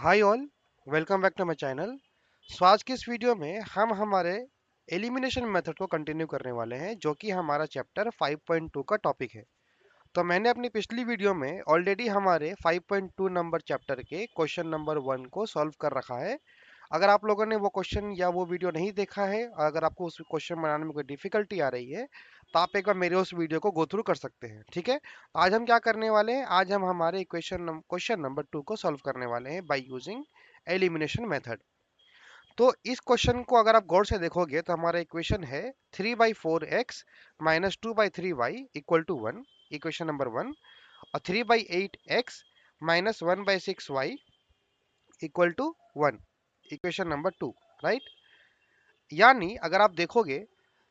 Hi all, welcome back to my channel. So आज की इस वीडियो में हम हमारे एलिमिनेशन मेथड को कंटिन्यू करने वाले हैं, जो कि हमारा चैप्टर 5.2 का टॉपिक है। तो मैंने अपनी पिछली वीडियो में ऑलरेडी हमारे 5.2 नंबर चैप्टर के क्वेश्चन नंबर 1 को सॉल्व कर रखा है। अगर आप लोगों ने वो क्वेश्चन या वो वीडियो नहीं देखा है, अगर आपको उस क्वेश्चन बनाने में कोई डिफिकल्टी आ रही है, तो आप एक बार मेरे उस वीडियो को गो थ्रू कर सकते हैं। ठीक है, तो आज हम क्या करने वाले हैं, आज हम हमारे क्वेश्चन नंबर 2 को सॉल्व करने वाले हैं बाय यूजिंग एलिमिनेशन मेथड। तो इस क्वेश्चन को अगर आप गौर से देखोगे तो हमारा इक्वेशन है 3/4x minus 2/3y equal to 1, equation number 1। और 3/8x minus 1/6y equal to 1, equation number 2। Right, यानी अगर आप देखोगे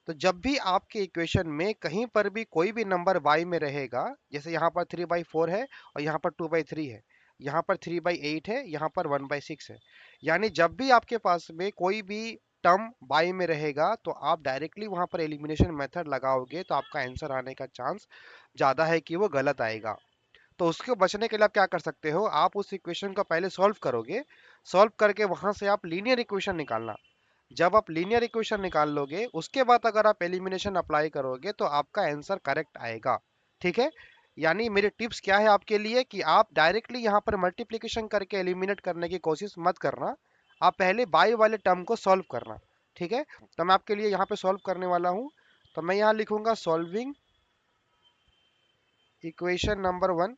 तो जब भी आपके इक्वेशन में कहीं पर भी कोई भी नंबर y में रहेगा, जैसे यहाँ पर 3/4 है और यहाँ पर 2/3 है, यहाँ पर 3/8 है, यहाँ पर 1/6 है, यानी जब भी आपके पास में कोई भी टर्म y में रहेगा तो आप डायरेक्टली वहां पर एलिमिनेशन मेथड लगाओगे तो आपका आंसर आने का चांस ज्यादा है कि वो गलत आएगा। तो उसको बचने के लिए आप क्या कर सकते हो, आप उस इक्वेशन को पहले सॉल्व करोगे, सॉल्व करके वहां से आप लीनियर इक्वेशन निकालना। जब आप लीनियर इक्वेशन निकाल लोगे उसके बाद अगर आप एलिमिनेशन अप्लाई करोगे तो आपका आंसर करेक्ट आएगा। ठीक है, यानी मेरी टिप्स क्या है आपके लिए कि आप डायरेक्टली यहाँ पर मल्टीप्लिकेशन करके एलिमिनेट करने की कोशिश मत करना, आप पहले बाई वाले टर्म को सॉल्व करना। ठीक है, तो मैं आपके लिए यहाँ पे सॉल्व करने वाला हूँ। तो मैं यहाँ लिखूंगा सॉल्विंग इक्वेशन नंबर 1।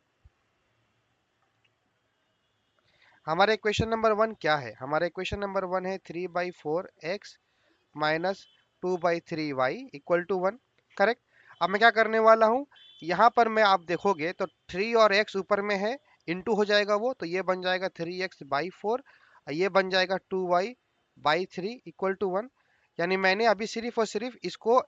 हमारा इक्वेशन नंबर 1 क्या है, हमारा इक्वेशन नंबर 1 है 3/4x minus 2/3y equal to 1। Correct. अब मैं क्या करने वाला हूँ, यहाँ पर मैं आप देखोगे तो 3 और x ऊपर में है, इंटू हो जाएगा वो, तो ये बन जाएगा 3x/4, ये बन जाएगा 2y/3 इक्वल टू 1। यानी मैंने अभी सिर्फ और सिर्फ इसको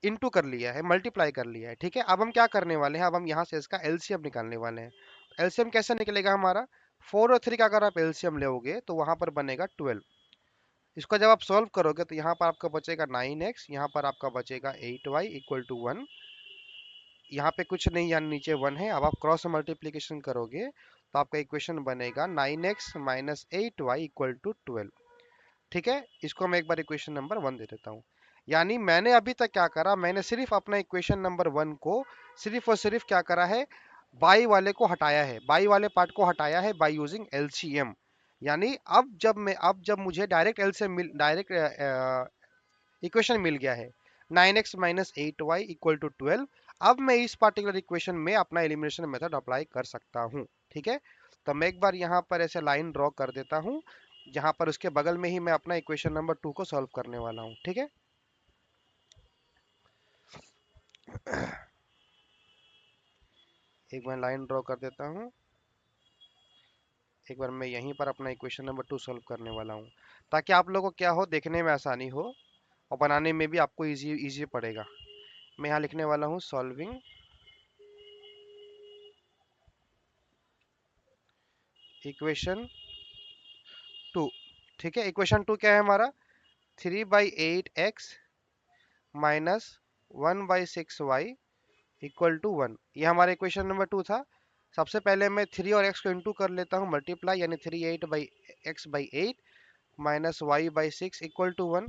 इंटू कर लिया है, मल्टीप्लाई कर लिया है। ठीक है, अब हम क्या करने वाले हैं, अब हम यहाँ से इसका एलसीएम निकालने वाले हैं। एलसीएम कैसे निकलेगा हमारा, 4 और 3 का अगर आप एलसीएम लोगे तो वहां पर बनेगा 12। इसको जब आप सॉल्व करोगे तो यहाँ पर आपका बचेगा 9x, यहाँ पर आपका बचेगा 8y इक्वल टू 1। यहाँ पे कुछ नहीं, यानी नीचे 1 है। अब आप क्रॉस मल्टीप्लीकेशन करोगे तो आपका इक्वेशन बनेगा 9x minus 8y equal to 12। ठीक है, इसको मैं एक बार इक्वेशन नंबर 1 दे देता हूँ। यानी मैंने अभी तक क्या करा, मैंने सिर्फ अपना इक्वेशन नंबर 1 को सिर्फ और सिर्फ क्या करा है, बाई वाले को हटाया है, बाई वाले पार्ट को हटाया है बाई यूजिंग एलसीएम। यानी अब जब मुझे डायरेक्ट एलसीएम डायरेक्ट इक्वेशन मिल गया है 9x minus 8y equal to 12, अब मैं इस पार्टिकुलर इक्वेशन में अपना एलिमिनेशन मेथड अप्लाई कर सकता हूँ। ठीक है, तो मैं एक बार यहाँ पर ऐसे लाइन ड्रॉ कर देता हूँ, जहाँ पर उसके बगल में ही मैं अपना इक्वेशन नंबर 2 को सॉल्व करने वाला हूँ। ठीक है, एक बार लाइन ड्रॉ कर देता हूँ, एक बार मैं यहीं पर अपना इक्वेशन नंबर 2 सॉल्व करने वाला हूँ, ताकि आप लोगों को क्या हो, देखने में आसानी हो और बनाने में भी आपको इजी इजी पड़ेगा। मैं यहाँ लिखने वाला हूँ सॉल्विंग इक्वेशन 2। ठीक है, इक्वेशन 2 क्या है हमारा, 3/8x minus 1/6y equal to 1, ये हमारा इक्वेशन नंबर 2 था। सबसे पहले मैं 3 और x को इंटू कर लेता हूँ, मल्टीप्लाई, यानी 3/8 माइनस y/6 इक्वल टू 1।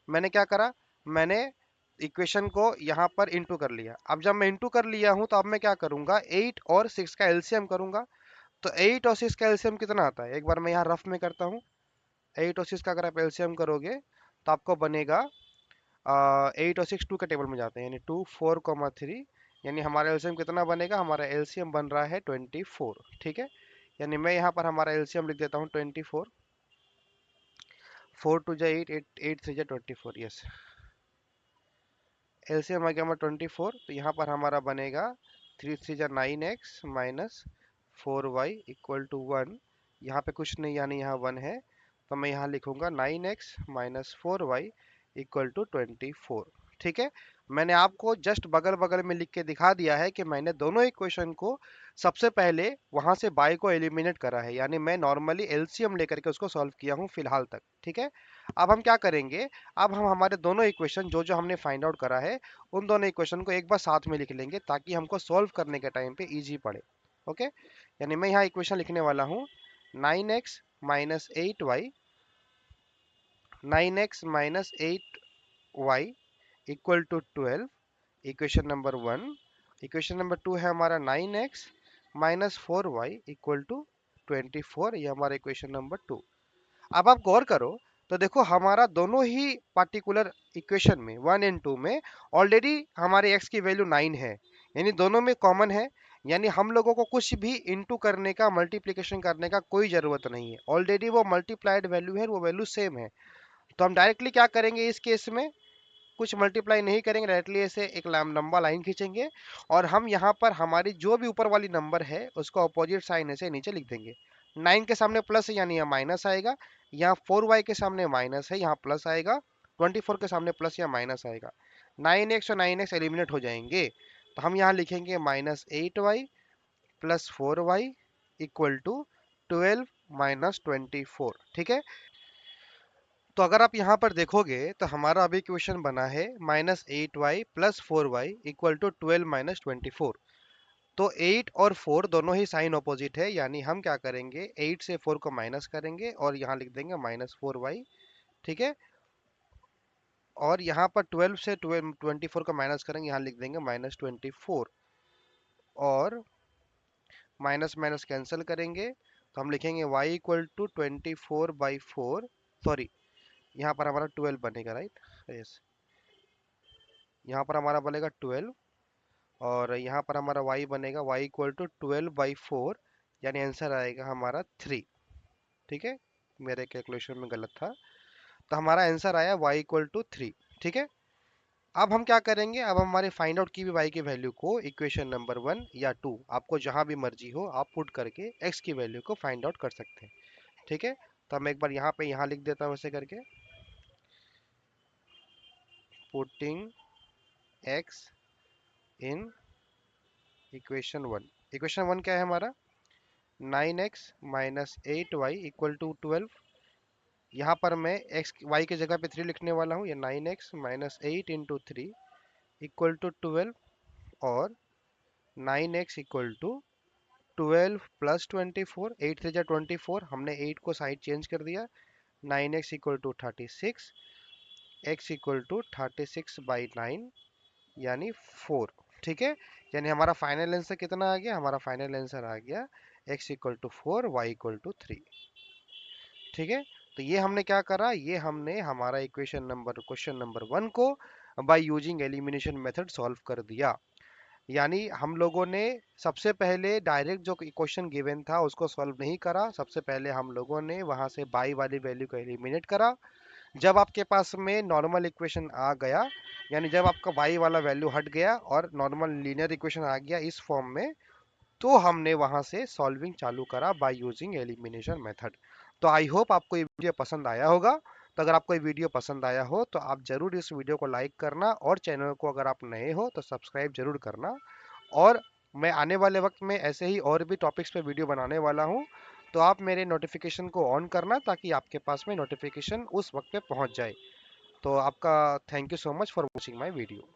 मैंने क्या करा, मैंने इक्वेशन को यहाँ पर इंटू कर लिया। अब जब मैं इंटू कर लिया हूँ तो अब मैं क्या करूंगा, 8 और 6 का एलसीएम करूंगा। तो 8 और 6 का एलसीएम कितना आता है, एक बार मैं यहाँ रफ में करता हूँ। 8 और 6 का अगर आप एलसीएम करोगे तो आपको बनेगा 8 और 6 2 के टेबल में जाते हैं, यानी 2 4, 3, यानी हमारा एलसीएम कितना बनेगा, हमारा एलसीएम बन रहा है 24। ठीक है, यानी मैं यहाँ पर हमारा एलसीएम लिख देता हूँ 24। 4 2 जा 8, 8 3 जा 24, यस। एलसीएम आ गया हमारा 24, तो यहाँ पर हमारा बनेगा 3 3 जा 9x minus 4y equal to 1। यहाँ पे कुछ नहीं, यानी यहाँ 1 है, तो मैं यहाँ लिखूंगा 9x minus 4y equal to 24। ठीक है, मैंने आपको जस्ट बगल बगल में लिख के दिखा दिया है कि मैंने दोनों इक्वेशन को सबसे पहले वहां से बाय को एलिमिनेट करा है, यानी मैं नॉर्मली एलसीएम लेकर के उसको सॉल्व किया हूँ फिलहाल तक। ठीक है, अब हम क्या करेंगे, अब हम हमारे दोनों इक्वेशन जो जो हमने फाइंड आउट करा है उन दोनों इक्वेशन को एक बार साथ में लिख लेंगे, ताकि हमको सॉल्व करने के टाइम पे इजी पड़े। ओके, यानी मैं यहाँ इक्वेशन लिखने वाला हूँ 9x minus 8y, 9x minus 8y equal to 12, equation number 1। Equation number 2 है हमारा 9x minus 4y equal to 24, ये हमारा इक्वेशन नंबर 2। अब आप गौर करो तो देखो हमारा दोनों ही पार्टिकुलर इक्वेशन में 1 एंड 2 में ऑलरेडी हमारे x की वैल्यू 9 है, यानी दोनों में कॉमन है। यानी हम लोगों को कुछ भी इनटू करने का, मल्टीप्लिकेशन करने का कोई जरूरत नहीं है, ऑलरेडी वो मल्टीप्लाइड वैल्यू है, वो वैल्यू सेम है। तो हम डायरेक्टली क्या करेंगे इस केस में, कुछ मल्टीप्लाई नहीं करेंगे, डायरेक्टली ऐसे एक लंबा लाइन खींचेंगे और हम यहाँ पर हमारी जो भी ऊपर वाली नंबर है उसको अपोजिट साइन ऐसे नीचे लिख देंगे। 9 के सामने प्लस है यानी यहाँ माइनस आएगा, यहाँ 4y के सामने माइनस है यहाँ प्लस आएगा, 24 के सामने प्लस या माइनस आएगा। 9x और 9x एलिमिनेट हो जाएंगे, तो हम यहाँ लिखेंगे minus 8y plus 4y equal to 12 minus 24। ठीक है, तो अगर आप यहाँ पर देखोगे तो हमारा अभी इक्वेशन बना है minus 8y plus 4y equal to 12 minus 24। तो 8 और 4 दोनों ही साइन ऑपोजिट है, यानी हम क्या करेंगे 8 से 4 को माइनस करेंगे और यहाँ लिख देंगे माइनस 4y। ठीक है, और यहाँ पर 12 से 24 को माइनस करेंगे, यहाँ लिख देंगे माइनस 24, और माइनस माइनस कैंसिल करेंगे तो हम लिखेंगे y इक्वल टू 24/4, सॉरी यहाँ पर हमारा 12 बनेगा, राइट। यस, यहाँ पर हमारा बनेगा 12 और यहाँ पर हमारा y बनेगा y इक्वल टू 12/4, यानी आंसर आएगा हमारा 3। ठीक है, मेरे कैलकुलेशन में गलत था, तो हमारा आंसर आया y इक्वल टू 3। ठीक है, अब हम क्या करेंगे, अब हम हमारे फाइंड आउट की भी y की वैल्यू को इक्वेशन नंबर 1 या 2, आपको जहां भी मर्जी हो आप पुट करके x की वैल्यू को फाइंड आउट कर सकते हैं। ठीक है, तो हम एक बार यहाँ पे यहाँ लिख देता हूँ ऐसे करके, putting x in equation 1। Equation 1 क्या है हमारा, 9x minus 8y equal to 12। यहाँ पर मैं x y की जगह पे 3 लिखने वाला हूँ, ये 9x minus 8 into 3 equal to 12, और 9x इक्वल टू 12 प्लस 24, 8 3 जा 24, हमने 8 को साइड चेंज कर दिया, 9x equal to 36, x equal to 36/9 यानी 4। ठीक है, यानी हमारा फाइनल आंसर कितना आ गया, हमारा फाइनल आंसर आ गया x equal to 4, y equal to 3। ठीक है, तो ये हमने क्या करा, ये हमने हमारा क्वेश्चन नंबर 1 को by using elimination method solve कर दिया। यानी हम लोगों ने सबसे पहले डायरेक्ट जो क्वेश्चन गिवन था उसको सॉल्व नहीं करा, सबसे पहले हम लोगों ने वहां से बाई वाली वैल्यू को एलिमिनेट करा। जब आपके पास में नॉर्मल इक्वेशन आ गया, यानी जब आपका y वाला वैल्यू हट गया और नॉर्मल लीनियर इक्वेशन आ गया इस फॉर्म में, तो हमने वहां से सॉल्विंग चालू करा बाय यूजिंग एलिमिनेशन मेथड। तो आई होप आपको ये वीडियो पसंद आया होगा। तो अगर आपको ये वीडियो पसंद आया हो तो आप जरूर इस वीडियो को लाइक करना, और चैनल को अगर आप नए हो तो सब्सक्राइब जरूर करना। और मैं आने वाले वक्त में ऐसे ही और भी टॉपिक्स पे वीडियो बनाने वाला हूँ, तो आप मेरे नोटिफिकेशन को ऑन करना ताकि आपके पास में नोटिफिकेशन उस वक्त पे पहुंच जाए। तो आपका thank you so much for watching my video.